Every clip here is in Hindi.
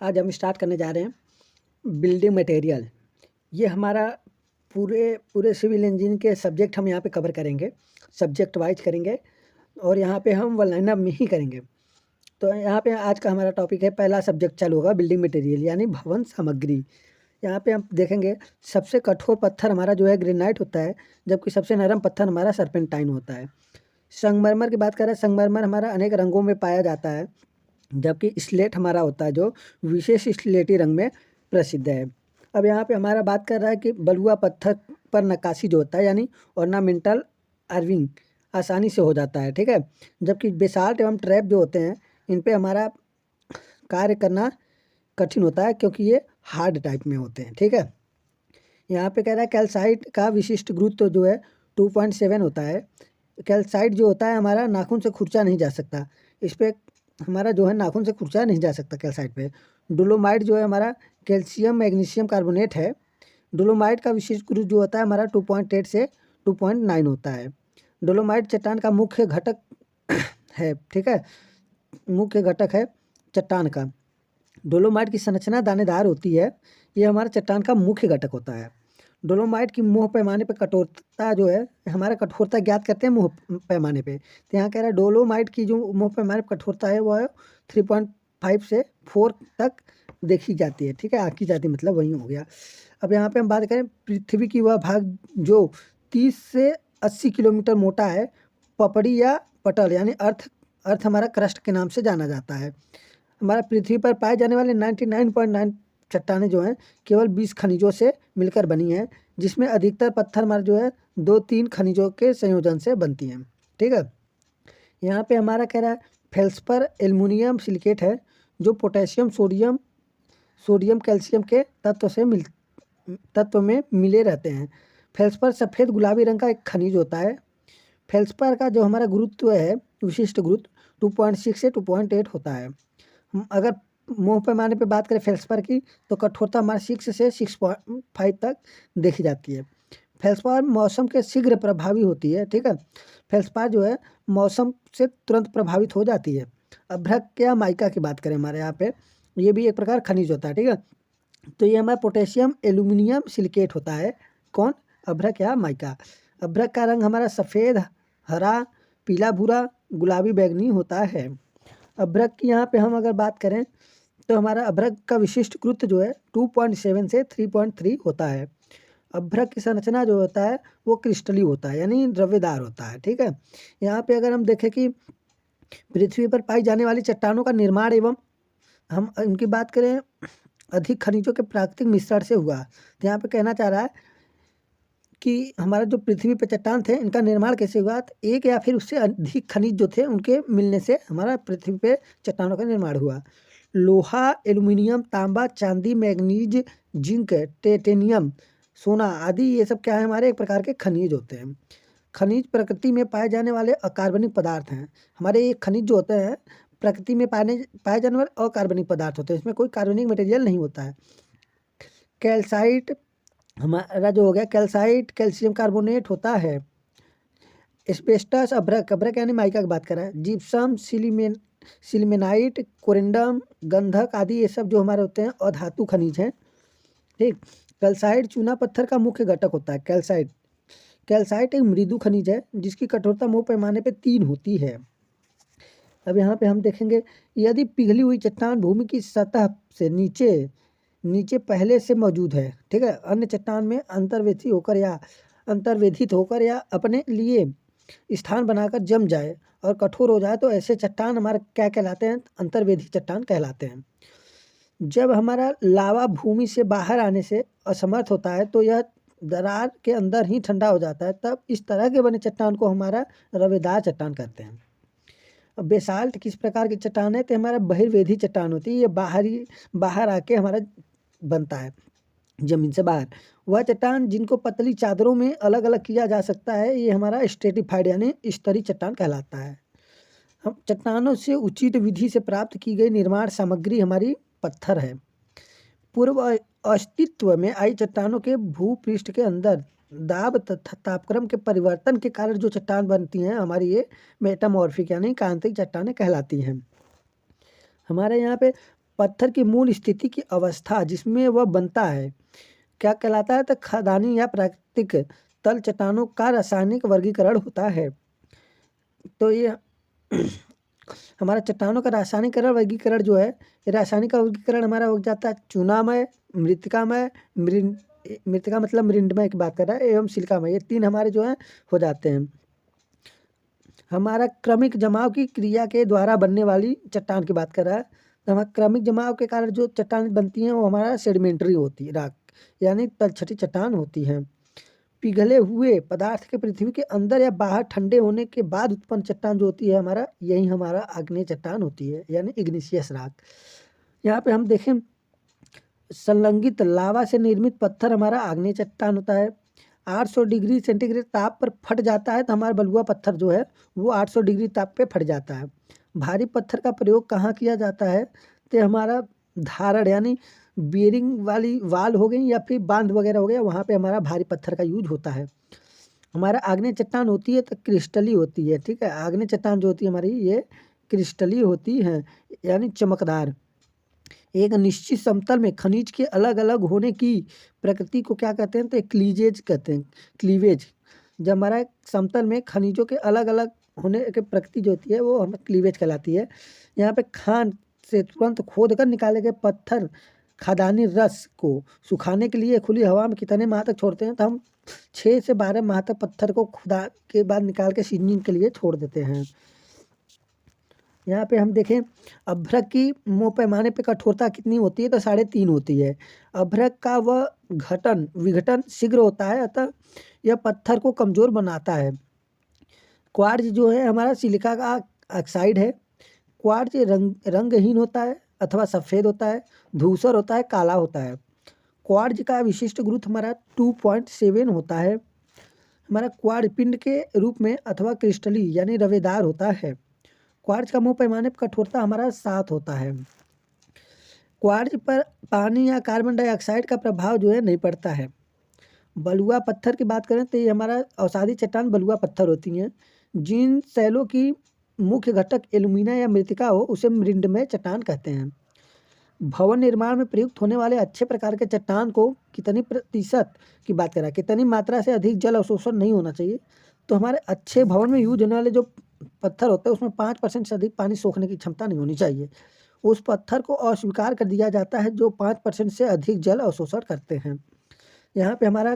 आज हम स्टार्ट करने जा रहे हैं बिल्डिंग मटेरियल। ये हमारा पूरे सिविल इंजीनियरिंग के सब्जेक्ट हम यहाँ पे कवर करेंगे, सब्जेक्ट वाइज करेंगे और यहाँ पे हम वन लाइनर में ही करेंगे। तो यहाँ पे आज का हमारा टॉपिक है, पहला सब्जेक्ट चालू होगा बिल्डिंग मटेरियल यानी भवन सामग्री। यहाँ पे हम देखेंगे सबसे कठोर पत्थर हमारा जो है ग्रेनाइट होता है, जबकि सबसे नरम पत्थर हमारा सर्पेंटाइन होता है। संगमरमर की बात करें, संगमरमर हमारा अनेक रंगों में पाया जाता है, जबकि स्लेट हमारा होता है जो विशेष स्लेटी रंग में प्रसिद्ध है। अब यहाँ पे हमारा बात कर रहा है कि बलुआ पत्थर पर नक्काशी जो होता है यानी ऑर्नामेंटल आर्विंग आसानी से हो जाता है, ठीक है। जबकि बेसाल्ट एवं ट्रैप जो होते हैं इन पे हमारा कार्य करना कठिन होता है क्योंकि ये हार्ड टाइप में होते हैं, ठीक है। यहाँ पे कह रहा है कैल्साइट का विशिष्ट गुरुत्व जो है 2.7 होता है। कैल्साइट जो होता है हमारा नाखून से खुरचा नहीं जा सकता, इस पर हमारा जो है नाखून से खुरचा नहीं जा सकता कैल्साइट पे। डोलोमाइट जो है हमारा कैल्शियम मैग्नीशियम कार्बोनेट है। डोलोमाइट का विशिष्ट गुरुत्व जो होता है हमारा 2.8 से 2.9 होता है। डोलोमाइट चट्टान का मुख्य घटक है, ठीक है, मुख्य घटक है चट्टान का। डोलोमाइट की संरचना दानेदार होती है, ये हमारा चट्टान का मुख्य घटक होता है। डोलोमाइट की मुँह पैमाने पर कठोरता जो है हमारा कठोरता ज्ञात करते हैं मुँह पैमाने पे। तो यहाँ कह रहा है डोलोमाइट की जो मुँह पैमाने पर कठोरता है वो है 3.5 से 4 तक देखी जाती है, ठीक है, आंकी जाती है, मतलब वही हो गया। अब यहाँ पे हम बात करें पृथ्वी की वह भाग जो 30 से 80 किलोमीटर मोटा है, पपड़ी या पटल यानी अर्थ हमारा क्रस्ट के नाम से जाना जाता है। हमारा पृथ्वी पर पाए जाने वाले 99.9 चट्टानें जो हैं केवल 20 खनिजों से मिलकर बनी हैं, जिसमें अधिकतर पत्थर हमारा जो है 2-3 खनिजों के संयोजन से बनती हैं, ठीक है। यहाँ पे हमारा कह रहा है फेल्सपर एल्युमिनियम सिलिकेट है जो पोटेशियम सोडियम कैल्शियम के तत्व में मिले रहते हैं। फेल्सपर सफ़ेद गुलाबी रंग का एक खनिज होता है। फेल्सपर का जो हमारा गुरुत्व है विशिष्ट गुरुत्व 2.6 से 2.8 होता है। अगर मुँह पैमाने पे बात करें फेल्सपर की तो कठोरता हमारा 6 से 6.5 तक देखी जाती है। फेल्सपार मौसम के शीघ्र प्रभावी होती है, ठीक है। फेल्सपार जो है मौसम से तुरंत प्रभावित हो जाती है। अभ्रक या माइका की बात करें हमारे यहाँ पे, ये भी एक प्रकार खनिज होता है, ठीक है। तो ये हमारा पोटेशियम एल्यूमिनियम सिलिकेट होता है। कौन? अभ्रक या माइका। अभ्रक का रंग हमारा सफ़ेद, हरा, पीला, भूरा, गुलाबी, बैंगनी होता है। अभ्रक की यहाँ पे हम अगर बात करें तो हमारा अभ्रक का विशिष्ट गुरुत्व जो है 2.7 से 3.3 होता है। अभ्रक की संरचना जो होता है वो क्रिस्टली होता है यानी द्रव्यदार होता है, ठीक है। यहाँ पे अगर हम देखें कि पृथ्वी पर पाई जाने वाली चट्टानों का निर्माण एवं हम इनकी बात करें अधिक खनिजों के प्राकृतिक मिश्रण से हुआ, तो यहाँ पे कहना चाह रहा है कि हमारा जो पृथ्वी पर चट्टान थे इनका निर्माण कैसे हुआ, तो एक या फिर उससे अधिक खनिज जो थे उनके मिलने से हमारा पृथ्वी पे चट्टानों का निर्माण हुआ। लोहा, एल्युमिनियम, तांबा, चांदी, मैग्नीज, जिंक, टाइटेनियम, सोना आदि ये सब क्या है हमारे एक प्रकार के खनिज होते हैं। खनिज प्रकृति में पाए जाने वाले अकार्बनिक पदार्थ हैं। हमारे ये खनिज जो होते हैं प्रकृति में पाए जाने वाले अकार्बनिक पदार्थ होते हैं, इसमें कोई कार्बनिक मटेरियल नहीं होता है। कैल्साइट हमारा जो हो गया कैल्साइट कैल्शियम कार्बोनेट होता है। एस्बेस्टस अभ्रक यानी माइका की बात कर रहा है। जिप्सम, सिलिमेनाइट, कोरिंडम, गंधक आदि ये सब जो हमारे होते हैं अधातु खनिज हैं, ठीक। कैल्साइट चूना पत्थर का मुख्य घटक होता है। कैल्साइट एक मृदु खनिज है जिसकी कठोरता मुँह पैमाने पे 3 होती है। अब यहाँ पे हम देखेंगे यदि पिघली हुई चट्टान भूमि की सतह से नीचे पहले से मौजूद है, ठीक है, अन्य चट्टान में अंतर्वेधित होकर या अपने लिए स्थान बनाकर जम जाए और कठोर हो जाए तो ऐसे चट्टान हमारे क्या कहलाते हैं? अंतर्वेधी चट्टान कहलाते हैं। जब हमारा लावा भूमि से बाहर आने से असमर्थ होता है तो यह दरार के अंदर ही ठंडा हो जाता है, तब इस तरह के बने चट्टान को हमारा रवेदार चट्टान कहते हैं। अब बेसाल्ट किस प्रकार की चट्टान है? तो हमारा बहिर्वेधी चट्टान होती है, ये बाहर आके हमारा बनता है जमीन से बाहर। वह चट्टान जिनको पतली चादरों में अलग अलग किया जा सकता है ये हमारा स्ट्रेटिफाइड यानी स्तरीय चट्टान कहलाता है। हम चट्टानों से उचित विधि से प्राप्त की गई निर्माण सामग्री हमारी पत्थर है। पूर्व अस्तित्व में आई चट्टानों के भूपृष्ठ के अंदर दाब तथा तापक्रम के परिवर्तन के कारण जो चट्टान बनती हैं हमारी ये मेटामॉर्फिक यानी कांतिक चट्टानें कहलाती हैं। हमारे यहाँ पे पत्थर की मूल स्थिति की अवस्था जिसमें वह बनता है क्या कहलाता है? तो खदानी या प्राकृतिक तल चट्टानों का रासायनिक वर्गीकरण होता है। तो ये हमारा चट्टानों का रासायनिकरण वर्गीकरण जो है, ये रासायनिक वर्गीकरण हमारा हो जाता है चूनामय, मृतिकामय, मृतिका मतलब मृंडमय की बात कर रहा है, एवं सिलिकामय। ये तीन हमारे जो है हो जाते हैं। हमारा क्रमिक जमाव की क्रिया के द्वारा बनने वाली चट्टान की बात कर रहा है। तो हमारा क्रमिक जमाव के कारण जो चट्टान बनती हैं वो हमारा सेडिमेंट्री होती है, राख यानी तलछटी चट्टान होती हैं। पिघले हुए पदार्थ के पृथ्वी के अंदर या बाहर ठंडे होने के बाद उत्पन्न चट्टान जो होती है हमारा, यही हमारा आग्नेय चट्टान होती है, यानी इग्निशियस राख। यहाँ पे हम देखें संलग्नित लावा से निर्मित पत्थर हमारा आग्नेय चट्टान होता है। 800 डिग्री सेंटीग्रेड ताप पर फट जाता है तो हमारा बलुआ पत्थर जो है वो 800 डिग्री ताप पे फट जाता है। भारी पत्थर का प्रयोग कहाँ किया जाता है? तो हमारा धारण यानी बियरिंग वाली वाल हो गई या फिर बांध वगैरह हो गया, वहाँ पे हमारा भारी पत्थर का यूज होता है। हमारा आग्नेय चट्टान होती है तो क्रिस्टली होती है, ठीक है। आग्नेय चट्टान जो होती है हमारी ये क्रिस्टली होती है, यानी चमकदार। एक निश्चित समतल में खनिज के अलग अलग होने की प्रकृति को क्या कहते हैं? तो क्लीवेज कहते हैं, क्लीवेज। जब हमारा समतल में खनिजों के अलग अलग होने की प्रकृति जो होती है वो हमें क्लीवेज कहलाती है। यहाँ पे खान से तुरंत खोद कर निकाले गए पत्थर खादानी रस को सुखाने के लिए खुली हवा में कितने माह तक छोड़ते हैं? तो हम 6 से 12 माह तक पत्थर को खुदा के बाद निकाल के सीजनिंग के लिए छोड़ देते हैं। यहाँ पे हम देखें अभ्रक की मुँह पैमाने पे कठोरता कितनी होती है? तो 3.5 होती है। अभ्रक का वह विघटन शीघ्र होता है, अतः यह पत्थर को कमजोर बनाता है। क्वार्ट्ज जो है हमारा सिलिका का ऑक्साइड है। क्वार्ट्ज रंगहीन होता है अथवा सफ़ेद होता है, धूसर होता है, काला होता है। क्वार्ट्ज का विशिष्ट गुरुत्व हमारा 2.7 होता है। हमारा क्वार्ट्ज पिंड के रूप में अथवा क्रिस्टली यानी रवेदार होता है। क्वार्ट्ज का मुँह पैमाने पर कठोरता हमारा 7 होता है। क्वार्ट्ज पर पानी या कार्बन डाइऑक्साइड का प्रभाव जो है नहीं पड़ता है। बलुआ पत्थर की बात करें तो ये हमारा अवसादी चट्टान बलुआ पत्थर होती हैं। जिन शैलों की मुख्य घटक एल्यूमिना या मृतिका हो उसे मृंडमय चट्टान कहते हैं। भवन निर्माण में प्रयुक्त होने वाले अच्छे प्रकार के चट्टान को कितनी प्रतिशत की बात करें, कितनी मात्रा से अधिक जल अवशोषण नहीं होना चाहिए? तो हमारे अच्छे भवन में यूज होने वाले जो पत्थर होते हैं उसमें 5% से अधिक पानी सोखने की क्षमता नहीं होनी चाहिए। उस पत्थर को अस्वीकार कर दिया जाता है जो 5% से अधिक जल अवशोषण करते हैं। यहाँ पे हमारा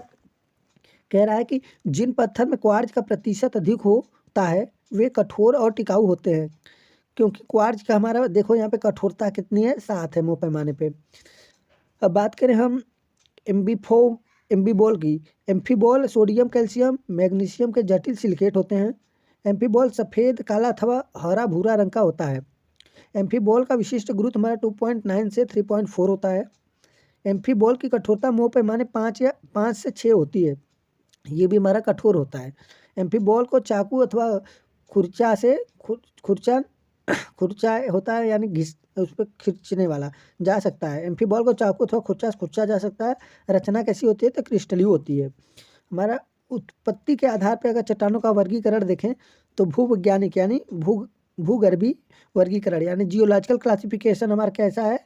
कह रहा है कि जिन पत्थर में क्वार्ट्ज का प्रतिशत अधिक होता है वे कठोर और टिकाऊ होते हैं, क्योंकि क्वार्ट्ज का हमारा देखो यहाँ पे कठोरता कितनी है, 7 है मुँह पैमाने पे। अब बात करें हम एम्फीबॉल की। एम्फीबॉल सोडियम कैल्शियम मैग्नीशियम के जटिल सिलिकेट होते हैं। एम्फीबॉल सफ़ेद काला अथवा हरा भूरा रंग का होता है। एम्फीबॉल का विशिष्ट गुरुत्व हमारा 2.9 से 3.4 होता है। एम्फीबॉल की कठोरता मुँह पैमाने 5 से 6 होती है, ये भी हमारा कठोर होता है। एम्फीबॉल को चाकू अथवा खुर्चा से खुर्चा होता है यानी घिस उस पर खींचने वाला जा सकता है। एम्फीबॉल को चाकू अथवा खुर्चा से खुर्चा जा सकता है। रचना कैसी होती है? तो क्रिस्टली होती है। हमारा उत्पत्ति के आधार पर अगर चट्टानों का वर्गीकरण देखें तो भूवैज्ञानिक यानी भूगर्भी वर्गीकरण यानी जियोलॉजिकल क्लासिफिकेशन हमारा कैसा है?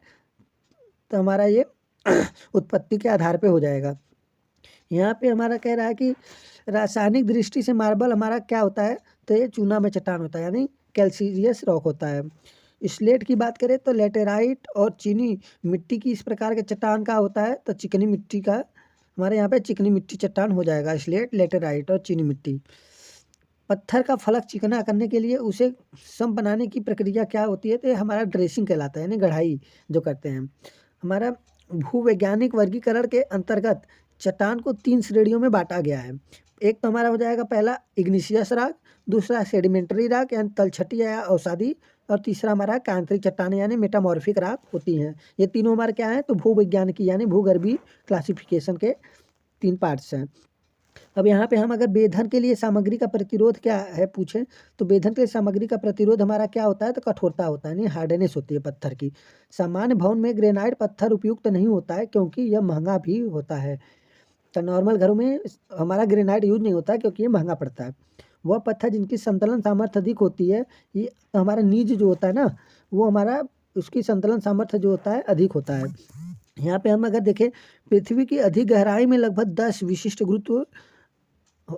तो हमारा ये उत्पत्ति के आधार पे हो जाएगा। यहाँ पे हमारा कह रहा है कि रासायनिक दृष्टि से मार्बल हमारा क्या होता है? तो ये चूना में चट्टान होता है यानी कैल्शियस रॉक होता है। स्लेट की बात करें तो लेटेराइट और चीनी मिट्टी की इस प्रकार के चट्टान का होता है, तो चिकनी मिट्टी का हमारे यहाँ पे चिकनी मिट्टी चट्टान हो जाएगा। स्लेट, लेटेराइट और चीनी मिट्टी। पत्थर का फलक चिकना करने के लिए उसे सम बनाने की प्रक्रिया क्या होती है? तो ये हमारा ड्रेसिंग कहलाता है यानी गढ़ाई जो करते हैं। हमारा भूवैज्ञानिक वर्गीकरण के अंतर्गत चट्टान को 3 श्रेणियों में बांटा गया है। एक तो हमारा हो जाएगा पहला इग्निशियस राख, दूसरा सेडिमेंट्री राख यानी तलछटी या अवसादी, और तीसरा हमारा कांतरिक चट्टान यानी मेटामॉर्फिक राख होती हैं। ये तीनों हमारे क्या हैं? तो भूवैज्ञानिकी यानी भूगर्भीय क्लासिफिकेशन के 3 पार्ट्स हैं। अब यहाँ पे हम अगर बेधन के लिए सामग्री का प्रतिरोध क्या है पूछें तो बेधन के लिए सामग्री का प्रतिरोध हमारा क्या होता है? तो कठोरता होता है, यानी हार्डनेस होती है पत्थर की। सामान्य भवन में ग्रेनाइट पत्थर उपयुक्त नहीं होता है क्योंकि यह महंगा भी होता है। तो नॉर्मल घरों में हमारा ग्रेनाइट यूज नहीं होता है क्योंकि ये महंगा पड़ता है। वह पत्थर जिनकी संतलन सामर्थ्य अधिक होती है, ये हमारा नीज जो होता है ना वो हमारा उसकी संतुलन सामर्थ्य जो होता है अधिक होता है। यहाँ पे हम अगर देखें, पृथ्वी की अधिक गहराई में लगभग 10 विशिष्ट गुरुत्व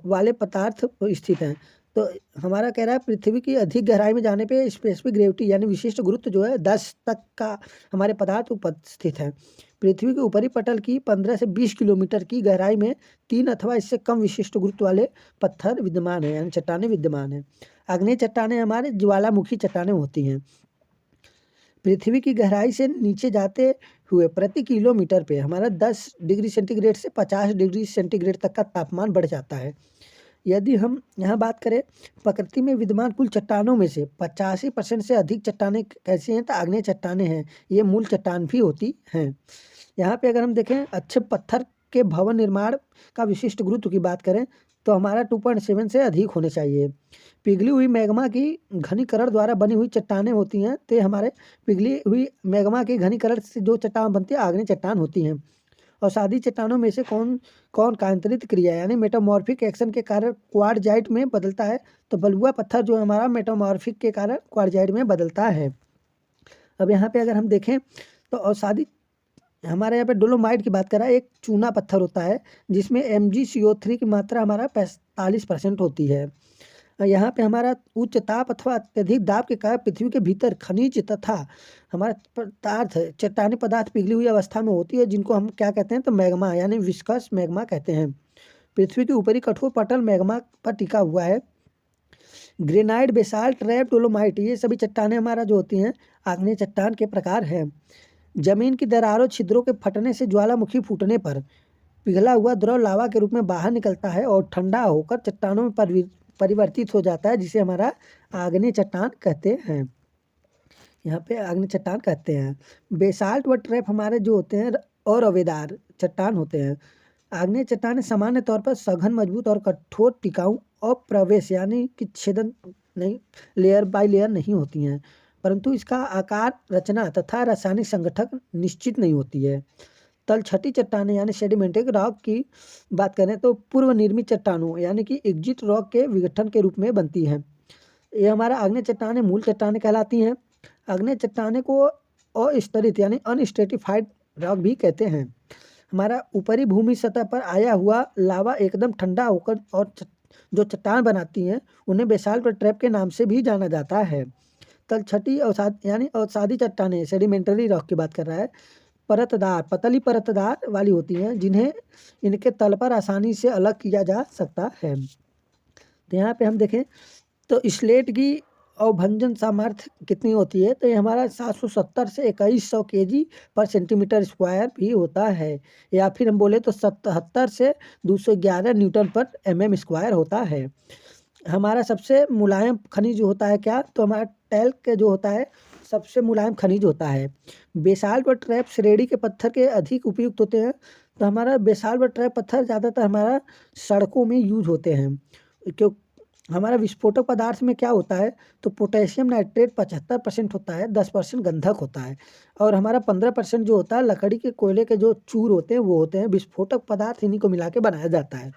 वाले पदार्थ स्थित हैं। तो हमारा कह रहा है पृथ्वी की अधिक गहराई में जाने पे स्पेसिफिक ग्रेविटी यानी विशिष्ट गुरुत्व जो है 10 तक का हमारे पदार्थ उपस्थित है। पृथ्वी के ऊपरी पटल की 15 से 20 किलोमीटर की गहराई में 3 अथवा इससे कम विशिष्ट गुरुत्व वाले पत्थर विद्यमान है, यानी चट्टानें विद्यमान हैं। आग्नेय चट्टानें हमारे ज्वालामुखी चट्टानें होती हैं। पृथ्वी की गहराई से नीचे जाते हुए प्रति किलोमीटर पे हमारा 10 डिग्री सेंटीग्रेड से 50 डिग्री सेंटीग्रेड तक का तापमान बढ़ जाता है। यदि हम यहाँ बात करें प्रकृति में विद्यमान कुल चट्टानों में से 85% से अधिक चट्टानें कैसी हैं, तो आग्नेय चट्टानें हैं। ये मूल चट्टान भी होती हैं। यहाँ पे अगर हम देखें अच्छे पत्थर के भवन निर्माण का विशिष्ट गुरुत्व की बात करें तो हमारा 2.7 से अधिक होने चाहिए। पिघली हुई मैग्मा की घनीकरण द्वारा बनी हुई चट्टानें होती हैं, तो हमारे पिघली हुई मैग्मा के घनीकरण से जो चट्टान बनती है आग्नेय चट्टान होती हैं। और सादी चट्टानों में से कौन कौन कायांतरित क्रिया यानी मेटामॉर्फिक एक्शन के कारण क्वार्टजाइट में बदलता है, तो बलुआ पत्थर जो हमारा मेटामॉर्फिक के कारण क्वार्टजाइट में बदलता है। अब यहाँ पे अगर हम देखें तो अवसादी हमारे यहाँ पे डोलोमाइट की बात करें, एक चूना पत्थर होता है जिसमें MgCO3 की मात्रा हमारा 45% होती है। यहाँ पे हमारा उच्च ताप अथवा अत्यधिक दाब के कारण पृथ्वी के भीतर खनिज तथा हमारा पदार्थ चट्टानी पदार्थ पिघली हुई अवस्था में होती है, जिनको हम क्या कहते हैं, तो मैग्मा यानी विस्कस मैग्मा कहते हैं। पृथ्वी के ऊपरी कठोर पटल मैग्मा पर टिका हुआ है। ग्रेनाइट, बेसाल्ट, ट्रैप, डोलोमाइट ये सभी चट्टानें हमारा जो होती हैं आग्नेय चट्टान के प्रकार हैं। जमीन की दरारों छिद्रों के फटने से ज्वालामुखी फूटने पर पिघला हुआ द्रव लावा के रूप में बाहर निकलता है और ठंडा होकर चट्टानों में परिवर्तित हो जाता है, जिसे हमारा आग्नेय चट्टान कहते हैं। यहाँ पे आग्नेय चट्टान कहते हैं। बेसाल्ट व ट्रैप हमारे जो होते हैं और अवेदार चट्टान होते हैं। आग्नेय चट्टानें सामान्य तौर पर सघन, मजबूत और कठोर, टिकाऊ और प्रवेश यानी कि छेदन नहीं, लेयर बाय लेयर नहीं होती हैं, परंतु इसका आकार, रचना तथा रासायनिक संगठन निश्चित नहीं होती है। तलछटी चट्टानें यानी सेडिमेंटेड रॉक की बात करें तो पूर्व निर्मित चट्टानों यानी कि एग्जिट रॉक के विघटन के रूप में बनती हैं। ये हमारा आग्नेय चट्टानें मूल चट्टानें कहलाती हैं। आग्नेय चट्टानें को अस्तरित यानी अनस्ट्रेटिफाइड रॉक भी कहते हैं। हमारा ऊपरी भूमि सतह पर आया हुआ लावा एकदम ठंडा होकर और जो चट्टान बनाती हैं उन्हें बेसाल्ट और ट्रैप के नाम से भी जाना जाता है। तलछटी यानी अवसादी चट्टानें सेडिमेंटरी रॉक की बात कर रहा है, परतदार, पतली परतदार वाली होती हैं, जिन्हें इनके तल पर आसानी से अलग किया जा सकता है। तो यहाँ पे हम देखें तो स्लेट की अवभंजन सामर्थ्य कितनी होती है, तो ये हमारा 770 से 2100 kg पर सेंटीमीटर स्क्वायर भी होता है, या फिर हम बोले तो 77 से 211 न्यूटन पर mm स्क्वायर होता है। हमारा सबसे मुलायम खनिज जो होता है क्या, तो हमारा टैल्क जो होता है सबसे मुलायम खनिज होता है। बेसाल्ट व ट्रैप श्रेणी के पत्थर के अधिक उपयुक्त होते हैं, तो हमारा बेसाल्ट व ट्रैप पत्थर ज़्यादातर हमारा सड़कों में यूज होते हैं। क्यों हमारा विस्फोटक पदार्थ में क्या होता है, तो पोटेशियम नाइट्रेट 75% होता है, 10% गंधक होता है, और हमारा 15% जो होता है लकड़ी के कोयले के जो चूर होते हैं वो होते हैं विस्फोटक पदार्थ, इन्हीं को मिला के बनाया जाता है।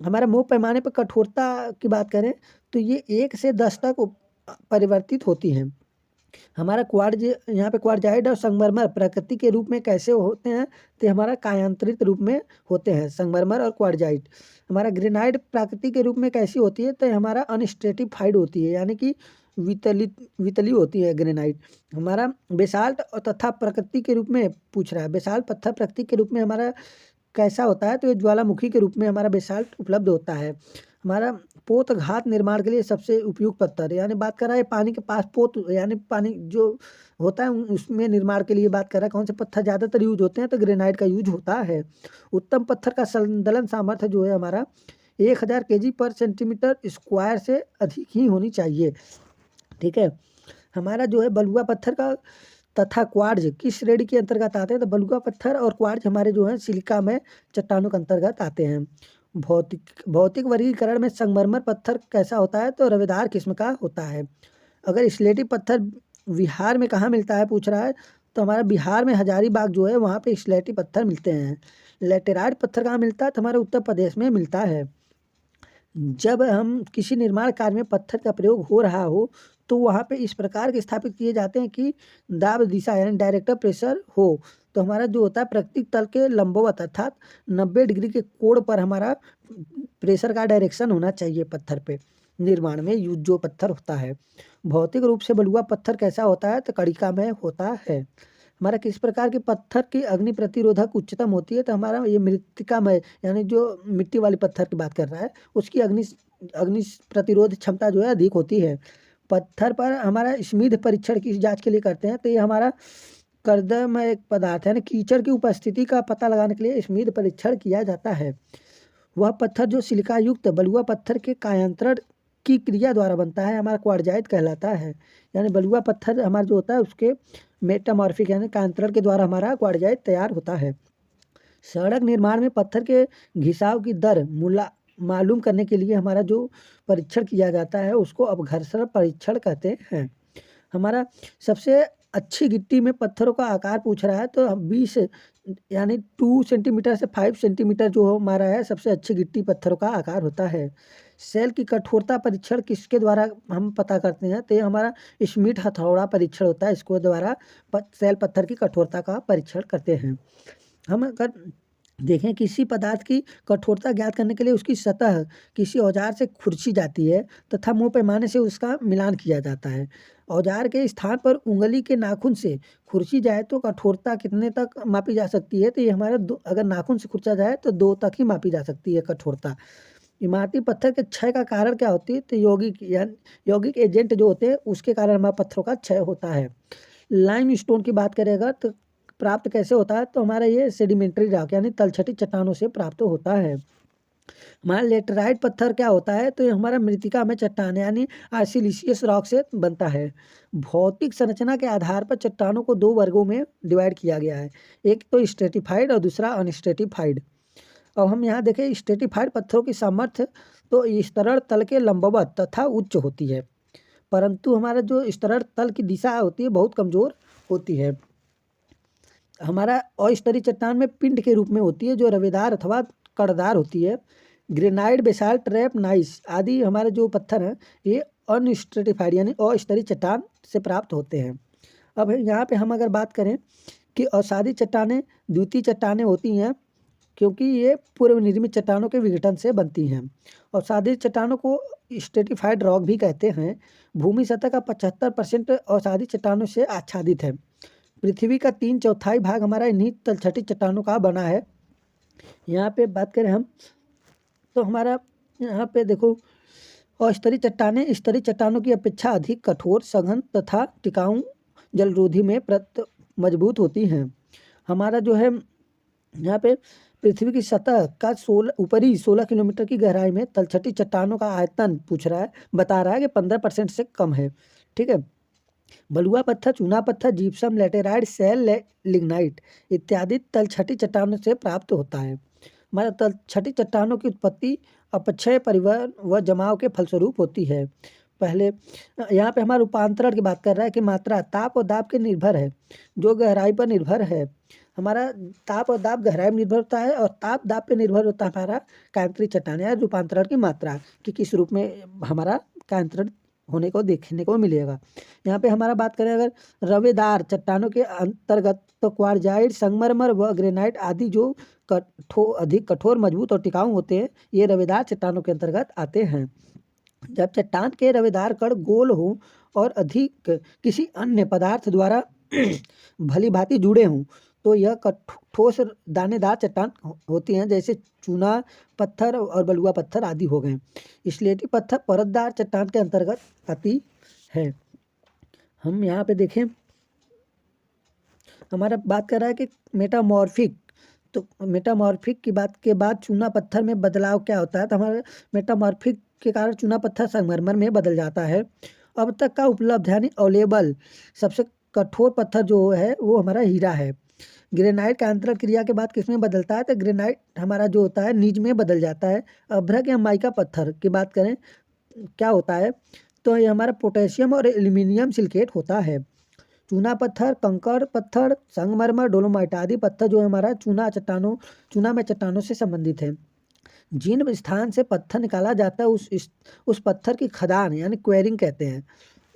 हमारा मुँह पैमाने पर कठोरता की बात करें तो ये 1 से 10 तक परिवर्तित होती हैं। हमारा यहाँ पे क्वार्टजाइट और संगमरमर प्रकृति के रूप में कैसे होते हैं, तो हमारा कायांतरित रूप में होते हैं संगमरमर और क्वार्टजाइट। हमारा ग्रेनाइट प्राकृतिक के रूप में कैसी होती है, तो हमारा अनस्ट्रेटिफाइड होती है यानी कि वितली होती है ग्रेनाइट। हमारा बेसाल्ट तथा प्रकृति के रूप में पूछ रहा है, बेसाल्ट पत्थर प्रकृति के रूप में हमारा कैसा होता है, तो ये ज्वालामुखी के रूप में हमारा बेसाल्ट उपलब्ध होता है। हमारा पोत घात निर्माण के लिए सबसे उपयुक्त पत्थर यानी बात कर रहा है पानी के पास पोत यानी पानी जो होता है उसमें निर्माण के लिए बात कर रहा है, कौन से पत्थर ज़्यादातर यूज होते हैं, तो ग्रेनाइट का यूज होता है। उत्तम पत्थर का संदलन सामर्थ्य जो है हमारा 1000 kg पर सेंटीमीटर स्क्वायर से अधिक ही होनी चाहिए। ठीक है। हमारा जो है बलुआ पत्थर का तथा क्वार्ट्ज किस श्रेणी के अंतर्गत आते हैं, तो बलुआ पत्थर और क्वार्ट्ज हमारे जो है सिलिका में चट्टानों के अंतर्गत आते हैं। भौतिक वर्गीकरण में संगमरमर पत्थर कैसा होता है, तो रवेदार किस्म का होता है। अगर स्लेटी पत्थर बिहार में कहाँ मिलता है पूछ रहा है, तो हमारा बिहार में हजारीबाग जो है वहाँ पे स्लेटी पत्थर मिलते हैं। लेटेराइट पत्थर कहाँ मिलता है, तो हमारे उत्तर प्रदेश में मिलता है। जब हम किसी निर्माण कार्य में पत्थर का प्रयोग हो रहा हो तो वहाँ पे इस प्रकार के स्थापित किए जाते हैं कि दाब दिशा यानी डायरेक्टर प्रेशर हो। तो हमारा जो होता है प्राकृतिक तल के लंबवत अर्थात 90 डिग्री के कोण पर हमारा प्रेशर का डायरेक्शन होना चाहिए पत्थर पे निर्माण में यूज जो पत्थर होता है। भौतिक रूप से बलुआ पत्थर कैसा होता है? तो कणिका में होता है। हमारा किस प्रकार के पत्थर की अग्नि प्रतिरोधक उच्चतम होती है? तो हमारा ये मृत्तिकामय यानी जो मिट्टी वाली पत्थर की बात कर रहा है उसकी अग्नि प्रतिरोध क्षमता जो है अधिक होती है। पत्थर पर हमारा स्मिथ परीक्षण की जांच के लिए करते हैं। तो ये हमारा कर्दमय एक पदार्थ है, कीचड़ की उपस्थिति का पता लगाने के लिए स्मिथ परीक्षण किया जाता है। वह पत्थर जो सिलिका युक्त बलुआ पत्थर के कायांतरण की क्रिया द्वारा बनता है हमारा क्वार्जाइट कहलाता है। यानी बलुआ पत्थर हमारा जो होता है उसके मेटामॉर्फिक यानी कायांतरण के द्वारा हमारा क्वार्जाइट तैयार होता है। सड़क निर्माण में पत्थर के घिसाव की दर मालूम करने के लिए हमारा जो परीक्षण किया जाता है उसको अपघर्षण परीक्षण कहते हैं। हमारा सबसे अच्छी गिट्टी में पत्थरों का आकार पूछ रहा है तो 20 यानी 2 सेंटीमीटर से 5 सेंटीमीटर जो हमारा है सबसे अच्छी गिट्टी पत्थरों का आकार होता है। सेल की कठोरता परीक्षण किसके द्वारा हम पता करते हैं? तो ये हमारा स्मिथ हथौड़ा परीक्षण होता है। इसको द्वारा सेल पत्थर की कठोरता का परीक्षण करते हैं। हम अगर देखें किसी पदार्थ की कठोरता ज्ञात करने के लिए उसकी सतह किसी औजार से खुरची जाती है तथा मुँह पैमाने से उसका मिलान किया जाता है। औजार के स्थान पर उंगली के नाखून से खुरची जाए तो कठोरता कितने तक मापी जा सकती है? तो ये हमारा अगर नाखून से खुरचा जाए तो 2 तक ही मापी जा सकती है कठोरता। इमारती पत्थर के क्षय का कारण क्या होती है? तो यौगिक एजेंट जो होते हैं उसके कारण हमारे पत्थरों का क्षय होता है। लाइम स्टोन की बात करें अगर तो प्राप्त कैसे होता है? तो हमारा ये सेडिमेंट्री रॉक यानी तलछटी चट्टानों से प्राप्त होता है। हमारा लेटराइट पत्थर क्या होता है? तो ये हमारा मृत्तिका में चट्टान यानी आर्सिलिशियस रॉक से बनता है। भौतिक संरचना के आधार पर चट्टानों को 2 वर्गों में डिवाइड किया गया है, एक तो स्ट्रेटिफाइड और दूसरा अनस्ट्रेटिफाइड। अब हम यहाँ देखें स्ट्रेटिफाइड पत्थरों की सामर्थ्य तो स्तरण तल के लंबवत तथा उच्च होती है, परंतु हमारा जो स्तरण तल की दिशा होती है बहुत कमजोर होती है। हमारा अस्तरीय चट्टान में पिंड के रूप में होती है जो रवेदार अथवा कड़दार होती है। ग्रेनाइट, बेसाल्ट, ट्रैप, नाइस आदि हमारे जो पत्थर हैं ये अनस्ट्रेटिफाइड यानी अस्तरीय चट्टान से प्राप्त होते हैं। अब यहाँ पे हम अगर बात करें कि असादी चट्टानें द्वितीय चट्टानें होती हैं क्योंकि ये पूर्व निर्मित चट्टानों के विघटन से बनती हैं। और असादी चट्टानों को स्ट्रेटिफाइड रॉक भी कहते हैं। भूमि सतह का 75% असादी चट्टानों से आच्छादित है। पृथ्वी का 3/4 भाग हमारा इन्हीं तलछटी चट्टानों का बना है। यहाँ पे बात करें हम तो हमारा यहाँ पे देखो अस्तरीय चट्टानें स्तरीय चट्टानों की अपेक्षा अधिक कठोर, सघन तथा टिकाऊ, जलरोधी में मजबूत होती हैं। हमारा जो है यहाँ पे पृथ्वी की सतह का ऊपरी 16 किलोमीटर की गहराई में तलछटी चट्टानों का आयतन बता रहा है कि 15% से कम है। ठीक है। बलुआ पत्थर, चूना पत्थर, जिप्सम, लेटेराइट, सेल, लिग्नाइट इत्यादि तलछटी चट्टानों से प्राप्त होता है। हमारा तलछटी चट्टानों की उत्पत्ति अपक्षय, परिवहन व जमाव के फलस्वरूप होती है। पहले यहाँ पे हमारा रूपांतरण की बात कर रहा है कि मात्रा ताप और दाब के निर्भर है जो गहराई पर निर्भर है। हमारा ताप और दाब गहराई में निर्भर होता है और ताप दाब पे निर्भर होता है हमारा कायांतरित चट्टान या रूपांतरण की मात्रा कि किस रूप में हमारा कायांतरण होने को देखने को मिलेगा। यहाँ पे हमारा बात करें अगर रवेदार चट्टानों के अंतर्गत तो क्वार्जाइट, संगमरमर व ग्रेनाइट आदि जो अधिक कठोर, मजबूत और टिकाऊ होते हैं ये रवेदार चट्टानों के अंतर्गत आते हैं। जब चट्टान के रवेदार कण गोल हो और अधिक किसी अन्य पदार्थ द्वारा भली भांति जुड़े हों तो यह ठोस दानेदार चट्टान होती हैं, जैसे चूना पत्थर और बलुआ पत्थर आदि हो गए। स्लेटी पत्थर परतदार चट्टान के अंतर्गत आती है। हम यहाँ पे देखें हमारा बात कर रहा है कि मेटामॉर्फिक, तो मेटामॉर्फिक की बात के बाद चूना पत्थर में बदलाव क्या होता है? तो हमारे मेटामॉर्फिक के कारण चूना पत्थर संगमरमर में बदल जाता है। अब तक का उपलब्ध यानी अवेलेबल सबसे कठोर पत्थर जो है वो हमारा हीरा है। ग्रेनाइट का अंतरण क्रिया के बाद किसमें बदलता है? तो ग्रेनाइट हमारा जो होता है निज में बदल जाता है। अभ्रक या माइका पत्थर की बात करें क्या होता है? तो ये हमारा पोटेशियम और एल्यूमिनियम सिलिकेट होता है। चूना पत्थर, कंकड़ पत्थर, संगमरमर, डोलोमाइट आदि पत्थर जो हमारा चूना में चट्टानों से संबंधित है। जिन स्थान से पत्थर निकाला जाता है उस पत्थर की खदान यानी क्वेरिंग कहते हैं।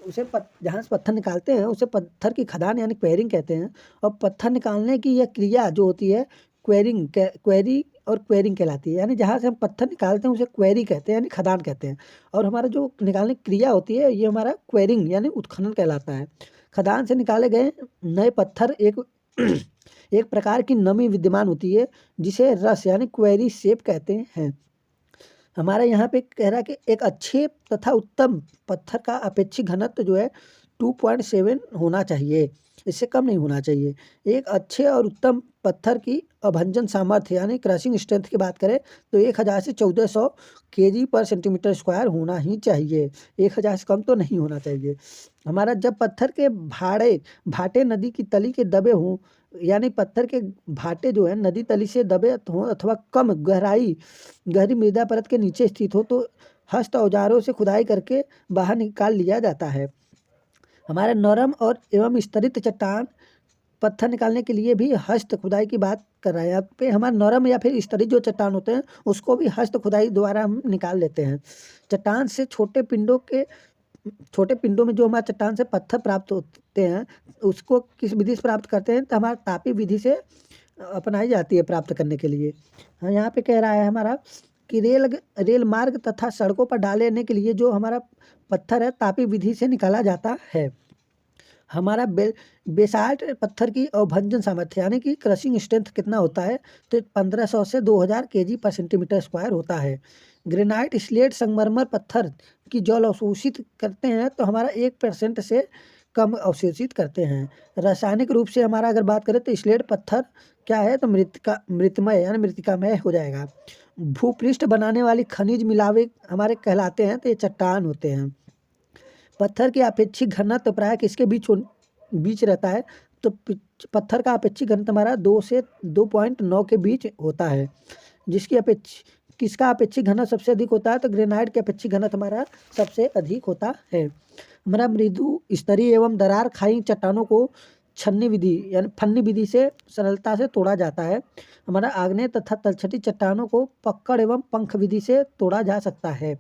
उसे जहाँ से पत्थर निकालते हैं उसे पत्थर की खदान यानी क्वेरिंग कहते हैं। और पत्थर निकालने की यह क्रिया जो होती है क्वेरी और क्वेरिंग कहलाती है। यानी जहाँ से हम पत्थर निकालते हैं उसे क्वेरी कहते हैं यानी खदान कहते हैं। और हमारा जो निकालने की क्रिया होती है ये हमारा क्वेरिंग यानी उत्खनन कहलाता है। खदान से निकाले गए नए पत्थर एक एक प्रकार की नमी विद्यमान होती है जिसे रस यानी क्वेरी शेप कहते हैं। हमारे यहाँ पे कह रहा है कि एक अच्छे तथा उत्तम पत्थर का अपेक्षित घनत्व जो है 2.7 होना चाहिए, इससे कम नहीं होना चाहिए। एक अच्छे और उत्तम पत्थर की अभंजन सामर्थ्य यानी क्रशिंग स्ट्रेंथ की बात करें तो 1000 से 1400 kg पर सेंटीमीटर स्क्वायर होना ही चाहिए, 1000 से कम तो नहीं होना चाहिए। हमारा जब पत्थर के भाटे नदी की तली के दबे हों यानी पत्थर के भाटे जो है नदी तली से दबे हों अथवा कम गहरी मृदा परत के नीचे स्थित हो तो हस्त औजारों से खुदाई करके बाहर निकाल लिया जाता है। हमारे नरम और एवं स्तरित चट्टान पत्थर निकालने के लिए भी हस्त खुदाई की बात कर रहा है। यहाँ पे हमारे नरम या फिर स्तरित जो चट्टान होते हैं उसको भी हस्त खुदाई द्वारा हम निकाल लेते हैं। चट्टान से छोटे पिंडों में जो हमारे चट्टान से पत्थर प्राप्त होते हैं उसको किस विधि से प्राप्त करते हैं तो हमारा तापी विधि से अपनाई जाती है प्राप्त करने के लिए। हाँ, यहाँ पे कह रहा है हमारा कि रेल मार्ग तथा सड़कों पर डालने के लिए जो हमारा पत्थर है तापी विधि से निकाला जाता है। हमारा बेसाल्ट पत्थर की अवभंजन सामर्थ्य यानी कि क्रशिंग स्ट्रेंथ कितना होता है तो 1500 से 2000 kg पर सेंटीमीटर स्क्वायर होता है। ग्रेनाइट स्लेट संगमरमर पत्थर की जल अवशोषित करते हैं तो हमारा 1% से कम अवशोषित करते हैं। रासायनिक रूप से हमारा अगर बात करें तो स्लेट पत्थर क्या है तो मृतमय यानी मृतिकामय हो जाएगा। भूपृष्ठ बनाने वाली खनिज मिलावे हमारे कहलाते हैं तो ये चट्टान होते हैं। पत्थर की अपेक्षित घनत्व प्राय किसके बीच रहता है तो पत्थर का अपेक्षित घनत्व हमारा 2 से 2.9 के बीच होता है। किसका अपेक्षित घनत्व सबसे अधिक होता है तो ग्रेनाइट के अपेक्षित घनत्व हमारा सबसे अधिक होता है। हमारा मृदु स्तरीय एवं दरार खाई चट्टानों को छन्नी विधि यानी फन्नी विधि से सरलता से तोड़ा जाता है। हमारा आग्नेय तथा तलछटी चट्टानों को पकड़ एवं पंख विधि से तोड़ा जा सकता है।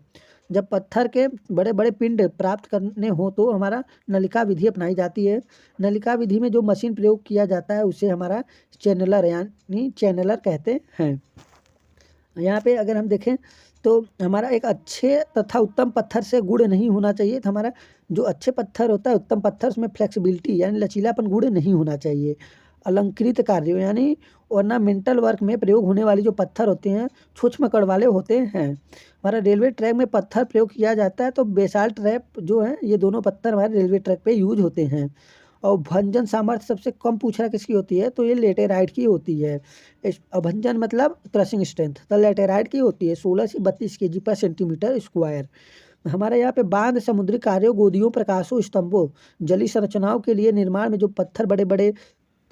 जब पत्थर के बड़े बड़े पिंड प्राप्त करने हो तो हमारा नलिका विधि अपनाई जाती है। नलिका विधि में जो मशीन प्रयोग किया जाता है उसे हमारा चैनलर कहते हैं। यहाँ पे अगर हम देखें तो हमारा एक अच्छे तथा उत्तम पत्थर से गुण नहीं होना चाहिए। तो हमारा जो अच्छे पत्थर होता है उत्तम पत्थर उसमें फ्लेक्सिबिलिटी यानी लचीलापन गुण नहीं होना चाहिए। अलंकृत कार्यों यानी ऑर्नामेंटल वर्क में प्रयोग होने वाली जो पत्थर होते हैं सूक्ष्म कण वाले होते हैं। हमारा रेलवे ट्रैक में पत्थर प्रयोग किया जाता है तो बेसाल्ट ट्रैप जो है ये दोनों पत्थर हमारे रेलवे ट्रैक पे यूज होते हैं। और भंजन सामर्थ्य सबसे कम पूछ रहा किसकी होती है तो ये लेटेराइट की होती है। अभंजन मतलब क्रशिंग स्ट्रेंथ तो लेटेराइट की होती है 16 से 32 kg पर सेंटीमीटर स्क्वायर। हमारे यहाँ पे बांध समुद्री कार्यों गोदियों प्रकाशों स्तंभों जलीय संरचनाओं के लिए निर्माण में जो पत्थर बड़े बड़े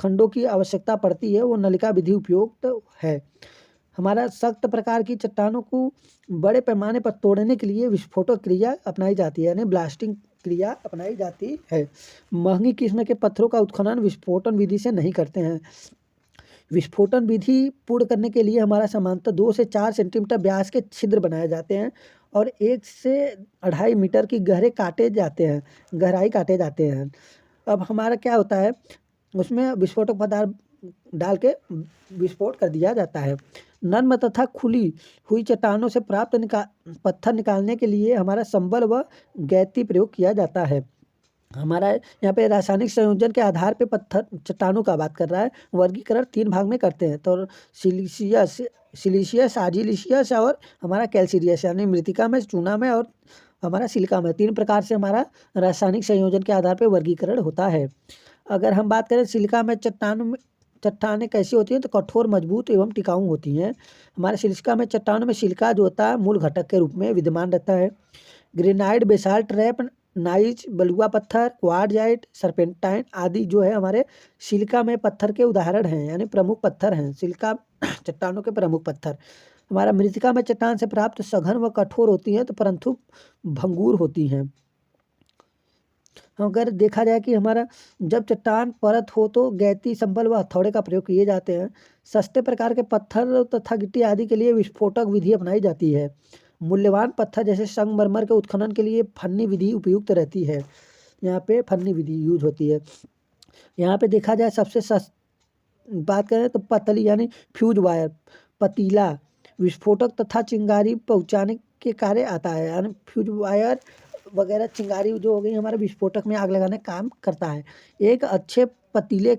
खंडों की आवश्यकता पड़ती है वो नलिका विधि उपयुक्त है। हमारा सख्त प्रकार की चट्टानों को बड़े पैमाने पर तोड़ने के लिए विस्फोटक क्रिया अपनाई जाती है यानी ब्लास्टिंग क्रिया अपनाई जाती है। महंगी किस्म के पत्थरों का उत्खनन विस्फोटन विधि से नहीं करते हैं। विस्फोटन विधि पूर्ण करने के लिए हमारा समांतर 2 से 4 सेंटीमीटर व्यास के छिद्र बनाए जाते हैं और 1 से 2.5 मीटर की गहराई काटे जाते हैं। अब हमारा क्या होता है उसमें विस्फोटक पदार्थ डाल के विस्फोट कर दिया जाता है। नर्म तथा खुली हुई चट्टानों से प्राप्त पत्थर निकालने के लिए हमारा संबल व गैती प्रयोग किया जाता है। हमारा यहाँ पे रासायनिक संयोजन के आधार पे पत्थर चट्टानों का बात कर रहा है। वर्गीकरण 3 भाग में करते हैं तो सिलीशियस आर्जिलिशियस और हमारा कैल्सीरियस यानी मृतिका में चूना में और हमारा सिलिका में 3 प्रकार से हमारा रासायनिक संयोजन के आधार पर वर्गीकरण होता है। अगर हम बात करें सिलिका में चट्टानें कैसी होती हैं तो कठोर मजबूत एवं टिकाऊ होती हैं। हमारे सिलिका में चट्टानों में सिलिका जो होता है मूल घटक के रूप में विद्यमान रहता है। ग्रेनाइट बेसाल्ट ट्रैप नाइज बलुआ पत्थर क्वार्टजाइट सर्पेंटाइन आदि जो है हमारे सिलिका में पत्थर के उदाहरण हैं यानी प्रमुख पत्थर हैं सिलिका चट्टानों के प्रमुख पत्थर। हमारा मृतिका में चट्टान से प्राप्त सघन व कठोर होती हैं तो परंतु भंगुर होती हैं। अगर देखा जाए कि हमारा जब चट्टान परत हो तो गैती संबल व हथौड़े का प्रयोग किए जाते हैं। सस्ते प्रकार के पत्थर तथा गिट्टी आदि के लिए विस्फोटक विधि अपनाई जाती है। मूल्यवान पत्थर जैसे संगमरमर के उत्खनन के लिए फन्नी विधि उपयुक्त रहती है। यहाँ पे फन्नी विधि यूज होती है। यहाँ पे देखा जाए सबसे बात करें तो पतली यानी फ्यूज वायर, पतीला विस्फोटक तथा चिंगारी पहुंचाने के कार्य आता है। यानी फ्यूज वायर वगैरह चिंगारी जो हो गई हमारे विस्फोटक में आग लगाने का काम करता है। एक अच्छे पतीले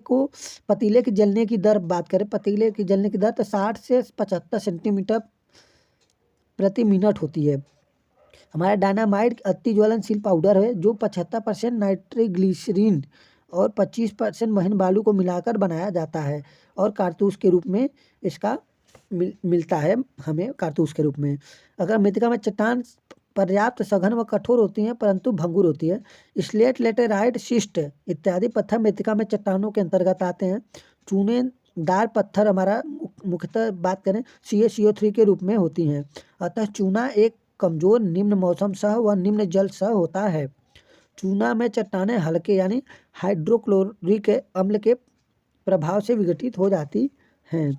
के जलने की दर बात करें, पतीले की जलने की दर तो 60 से 75 सेंटीमीटर प्रति मिनट होती है। हमारा डायनामाइट अति ज्वलनशील पाउडर है जो 75% नाइट्रोग्लिसरीन और 25% महीन बालू को मिलाकर बनाया जाता है और कारतूस के रूप में इसका मिलता है हमें कारतूस के रूप में। अगर मृतिका में चट्टान पर्याप्त सघन व कठोर होती हैं परंतु भंगुर होती है, स्लेट, लेटेराइट, शिस्ट इत्यादि पत्थर मृतिका में चट्टानों के अंतर्गत आते हैं। चूनेदार पत्थर हमारा मुख्यतः बात करें CaCO3 के रूप में होती हैं। अतः चूना एक कमजोर निम्न मौसम सह व निम्न जल सह होता है। चूना में चट्टानें हल्के यानी हाइड्रोक्लोरिक अम्ल के प्रभाव से विघटित हो जाती हैं।